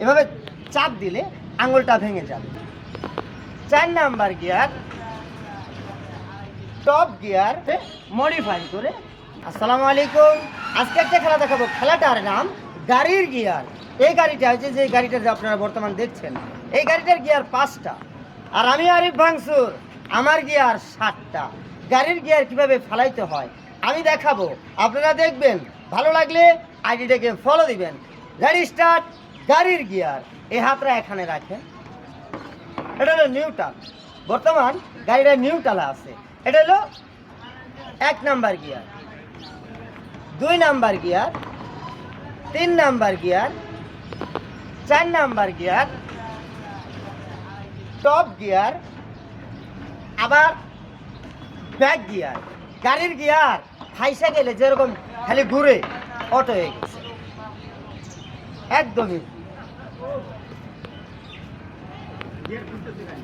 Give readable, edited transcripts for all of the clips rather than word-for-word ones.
এভাবে চাপ দিলে আঙুলটা ভেঙে যাবে। 4 number gear top gear modify করে। আসসালামু আলাইকুম, আজকে একটা খেলা দেখাবো। খেলাটার নাম গাড়ির গিয়ার। এই গাড়িটা হচ্ছে যে গাড়িটা আপনারা বর্তমান দেখছেন, এই গাড়িটার গিয়ার 5টা, আর আমি আরিফ ভাঙচুর, আমার গিয়ার 7টা। গাড়ির গিয়ার কিভাবে ফেলাইতে হয় আমি দেখাবো, আপনারা দেখবেন। ভালো লাগলে আইডিটাকে ফলো দিবেন। গাড়ি স্টার্ট। গাড়ির গিয়ার এই হাতটা এখানে রাখেন। এটা হলো নিউট্রাল, বর্তমান গাড়িটা নিউট্রালে আছে। এটা হলো 1 number gear, 2 number gear, 3 number gear, 4 number gear, top gear, আবার ব্যাক গিয়ার। গাড়ির গিয়ার ফাইসা গেলে যেরকম খালি ঘুরে অটো হয়ে গেছে একদমই।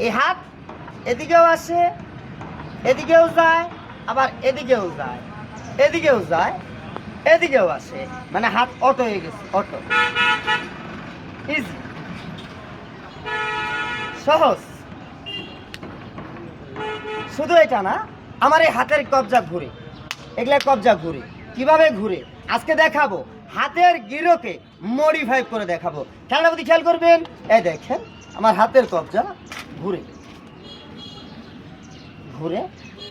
এই হাত এদিকেও আসে, এদিকেও যায়, আবার এদিকেও যায়, এদিকেও যায়, এদিকেও আসে, মানে হাত অটো হয়ে গেছে। অটো ইজি, সহজ। শুধু এটা না, আমার এই হাতের কবজা ঘুরে, এগুলা কবজা ঘুরে। কিভাবে ঘুরে আজকে দেখাবো। হাতের গিরোকে মডিফাই করে দেখাবো। খেলাটা প্রতি খেয়াল করবেন। এই দেখেন আমার হাতের কবজা ঘুরে ঘুরে,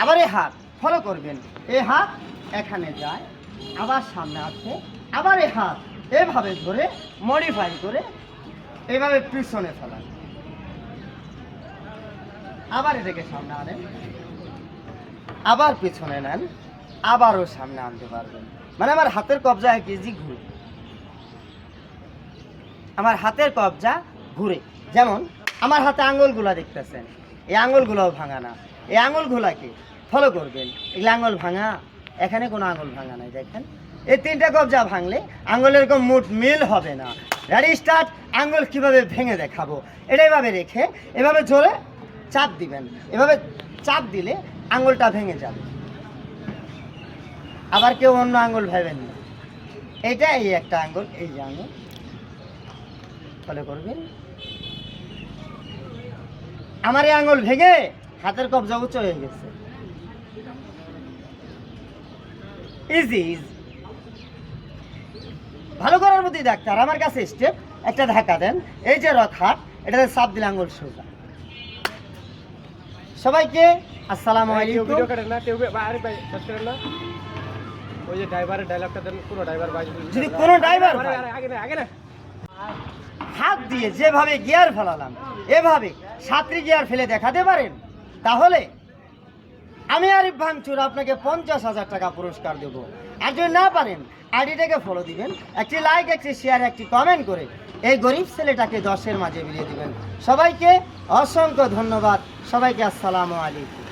আবার এই হাত ফলো করবেন। এই হাত এখানে যায়, আবার সামনে আসে, আবার এই হাত এভাবে ধরে মডিফাই করে এভাবে পিছনে ফেলান, আবার এটাকে সামনে আনেন, আবার পিছনে নেন, আবারও সামনে আনতে পারবেন। মানে আমার হাতের কবজা 1 কেজি ঘুরে, আমার হাতের কবজা ঘুরে। যেমন আমার হাতে আঙুলগুলা দেখতেছেন, এই আঙুলগুলোও ভাঙা না। এই আঙুলগুলাকে ফলো করবেন। এগুলো আঙুল ভাঙা, এখানে কোনো আঙুল ভাঙা নাই। দেখেন এই 3টা কবজা ভাঙলে আঙুলের এরকম মুঠ মিল হবে না। Ready start. আঙুল কিভাবে ভেঙে দেখাবো। এটা এভাবে রেখে এভাবে জোরে চাপ দিবেন। এভাবে চাপ দিলে আঙুলটা ভেঙে যাবে। আবার কেউ অন্য আঙুল ভাবেন না, এটা এই একটা আঙুল, এই যে আঙুল ফলো করবেন। আমার এই আঙুল ভেঙে হাতের কবজা উঁচু হয়ে গেছে। Easy easy. ভালো করার মধ্যে ডাক্তার আমার কাছে স্টেপ একটা ধাক্কা দেন, এই যে রক হাত, এটাতে চাপ দিলে আঙুল সোজা। সবাইকে আসসালামু আলাইকুম। যদি কোনো ড্রাইভার হাত দিয়ে যেভাবে গিয়ার ফেলালাম এভাবে 7টি গিয়ার ফেলে দেখাতে পারেন, তাহলে আমি আরিফ ভাঙচুর আপনাকে 50,000 টাকা পুরস্কার দেব। আর যদি না পারেন আইডিটাকে ফলো দিবেন, একটি লাইক, একটি শেয়ার, একটি কমেন্ট করে এই গরিব ছেলেটাকে 10-এর মাঝে বিলিয়ে দিবেন। সবাইকে অসংখ্য ধন্যবাদ। সবাইকে আসসালামু আলাইকুম।